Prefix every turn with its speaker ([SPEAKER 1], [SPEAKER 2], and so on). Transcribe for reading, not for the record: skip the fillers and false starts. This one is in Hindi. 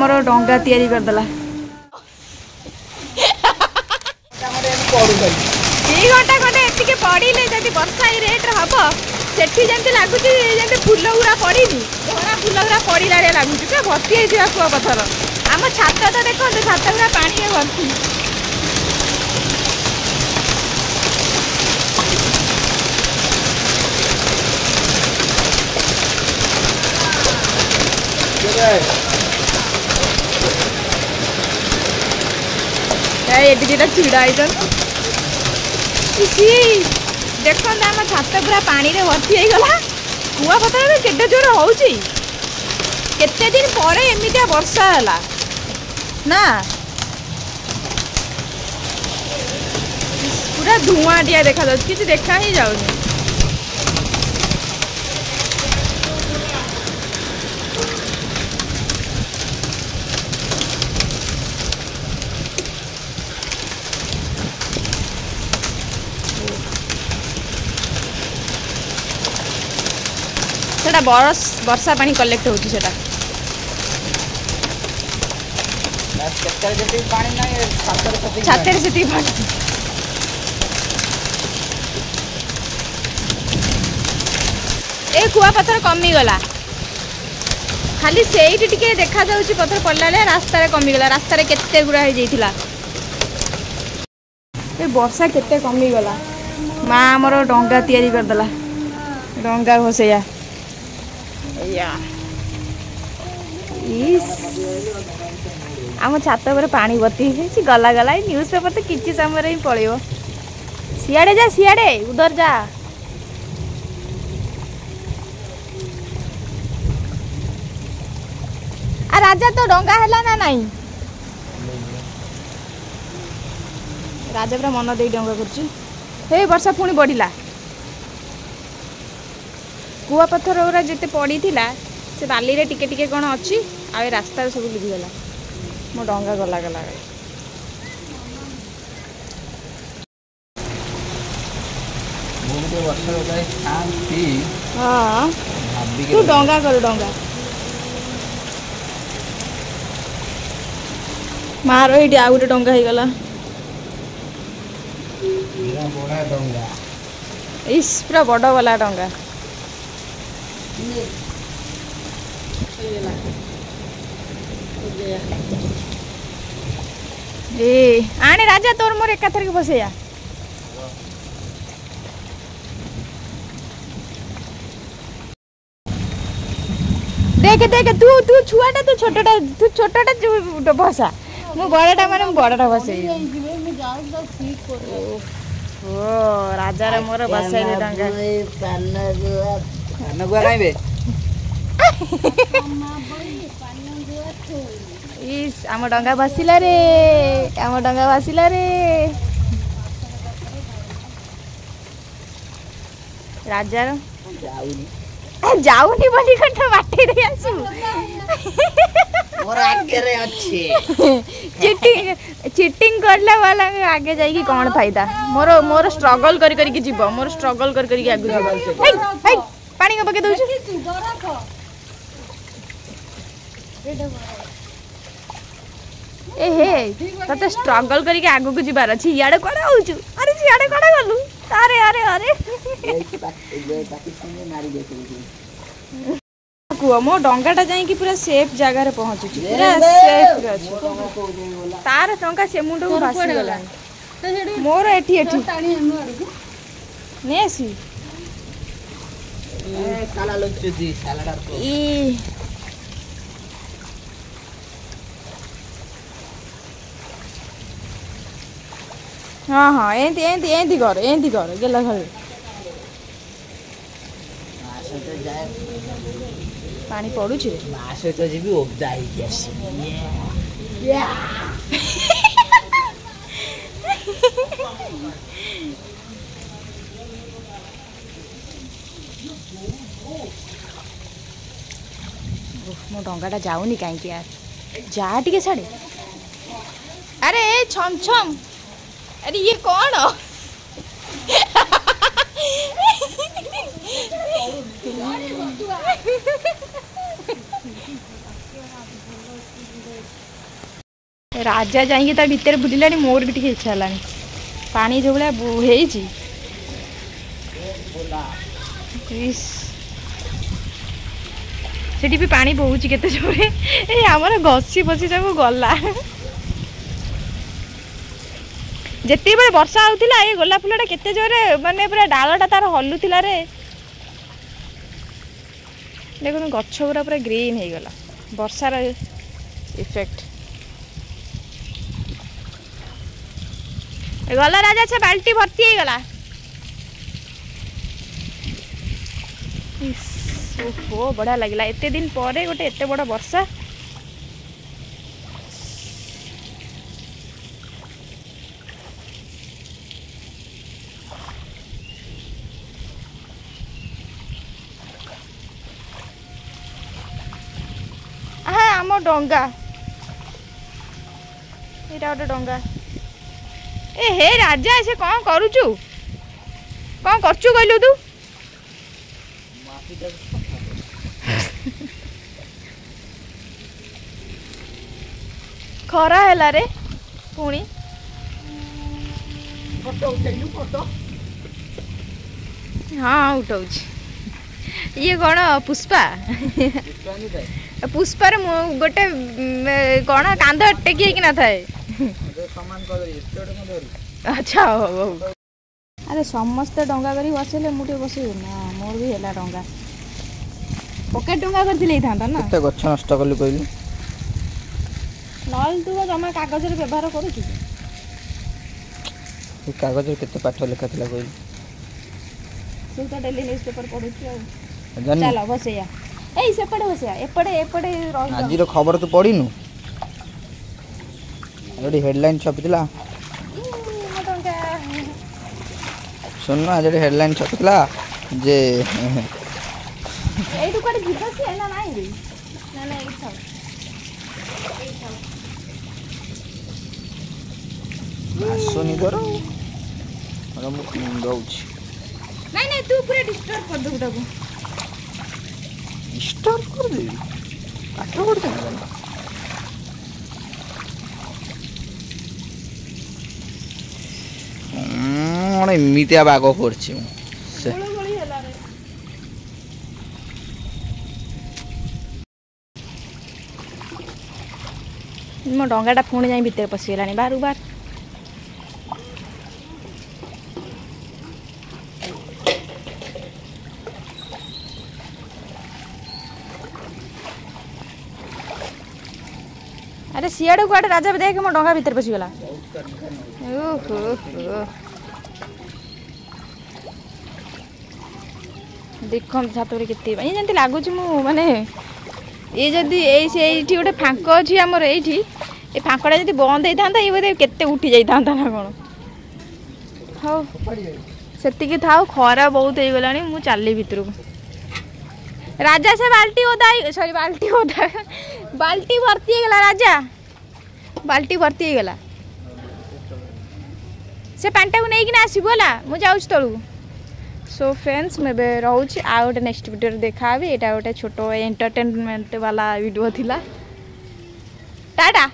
[SPEAKER 1] आमर डंगा तैयारी करदेला 2 घंटा खंडे एतिके पड़े जब वर्षा रेट हम सेठी जमी लगुच फुल गुरा पड़ी धरा फुल गुरा पड़ा लगुच पूरा भर्ती होता कुआ पथर आम छात तो देखो छात गुरा पानी भर्ती ये चिड़ा देखो आम छात पूरा पानी रे भर्ती होगला कुआ पथर केते जोर होउची केते दिन पर एमितिया वर्षा है ना पूरा धुआं दिया देखा जाउछ किछि देखा ही जाउनी सेटा वर्षा पानी कलेक्ट होची सेटा छातर से पानी ए कुआ पत्थर कमी गला खाली सेठी टिके देखा जाउची पत्थर पड़ला ले रास्ता रे कमी गला रास्ता रे केते गुरा हो जाइथिला ए वर्षा केते कमी गला मां हमर डंगा तैयारी करदेला डंगा घोसैया आम छात पर पानी बती गला गला न्यूज पेपर तो किसी समय ही पड़ो सियाड़े जा सियाड़े उधर जा आ राजा तो डंगा है ना नहीं राजा पूरा मन दे डंगा कर वर्षा पुणी बढ़ला कुआ पत्थर गुरा जिते पड़ी से बाली रे टिके टिके कौन अच्छी आ रास्ता सब लिभिगला मो डंगा गला गला हाँ तू डंगा कर डंगा मारो ये आ गए डंगा हो गला इस पूरा बड़ वाला डंगा आने राजा तोर मोर एकाथर के बसैया देख देख तू तू छुआटा तू छोटाटा बसा मु बड़ाटा माने बड़ाटा बसै ओ राजा रे मोर बसै रे डंगा पान गुआ खाइबे इस आम डंगा भासिला रे आम डंगा भासिला रे राजा जाऊनी बोली कठा बाटे रे आसु मोर आगे रे अछि चीटिंग करला वाला आगे जाई की कोन फायदा मोर स्ट्रगल करी करी की जीवो मोर स्ट्रगल करी करी की आगे जीवो हे पानी को बके दउछु ए हे तते स्ट्रगल करके आगो को जीवार अछि याडे कोडा होउछु अरे याडे कोडा गलु अरे अरे अरे कुआ मो डंगाटा जाई कि पूरा सेफ जगह रे पहुंचु पूरा सेफ रे अछि तार डंगा से मुंड को भासी गला मोर एठी एठी नेसी ए साला लुच्चु जी सालाडा ई हाँ हाँ एंती एंती एंती कर गेला घर पानी पड़ू सहित जी ओदा मो डंगाटा जाऊनी कहीं यार जा टे साड़े अरे छम छम अरे ये कौन हो राजा जाइए ता भितर बुलिला मोर भी टे इच्छा है पानी जो भाया होती भी पानी बोची केते जोरे ए आमर घसी बसी सब गला जिते बड़े वर्षा होता ये गोलाप फुलटा केते जोरे माने पूरा डालटा तार हलुला रे देखो गछ पूरा पूरा ग्रीन हो गला वर्षार इफेक्ट गला राजा से बाल्टी भर्ती हो गला ओहो बढ़िया लगे एत दिन पर गोटे एत बड़ वर्षा हाँ आम डंगा यहाँ गोटे डंगा ए हे राजा से कौन करुचु कौन करचु कहलु तू खरा है रे पुणी हाँ उठाऊ ये कौन पुष्पा पुष्पार गोटे कौन कांध टेकी ना थाए अच्छा हो अरे समस्ते डंगा करी बसले मुझे बसई ना मोर भी है डंगा पकेट डंगा कर ना
[SPEAKER 2] गछ नष्ट कलु कहलु
[SPEAKER 1] नल तू जमा कागज व्यवहार करूँ
[SPEAKER 2] कागज केते पाठ लिखा था कहलु
[SPEAKER 1] तू तो डेली न्यूज़ पेपर पढु चल बसैया ए सेपटे बसैया एपटे एपटे
[SPEAKER 2] आज रो खबर तू पढिनु एडी हेडलाइन छपितला सुन आज हेडलाइन छपितला जे
[SPEAKER 1] ए तू कड़े जीवसी है ना नहीं रे ना ना एक था
[SPEAKER 2] आसोनी करो और मु दउछ
[SPEAKER 1] नहीं नहीं तू पूरा डिस्टर्ब कर दो उठाको
[SPEAKER 2] डिस्टर्ब कर दे पाठ पढ़ते ना মানে মিতিয়া বাগ করছি
[SPEAKER 1] मो डंगाटा पुणी जाए भितर पशिगला बार बार अरे सियाड़े कुआड़े राजा देख मो डंगा भितर पशिगला देख छात के लगुच माने ये जदि ये गोटे फांक अच्छी आमर ये फांकटा जब बंद होता ये बोधे केते उठी जाता ना कौन हाँ से था खरा बहुत हो गला मुझे चली भितर को राजा से बाल्टी ओदा सॉरी बाल्टी ओदा बाल्टी भर्ती हो गला राजा बाल्टी भर्ती हो गला से पैंटा को लेकिन आसगला मुझे जाऊँ तलू सो फ्रेंड्स मैं रोचे आ गए नेक्स्ट वीडियो देखा यहाँ गोटे छोट एंटरटेनमेंट वाला वीडियो थिला टाटा।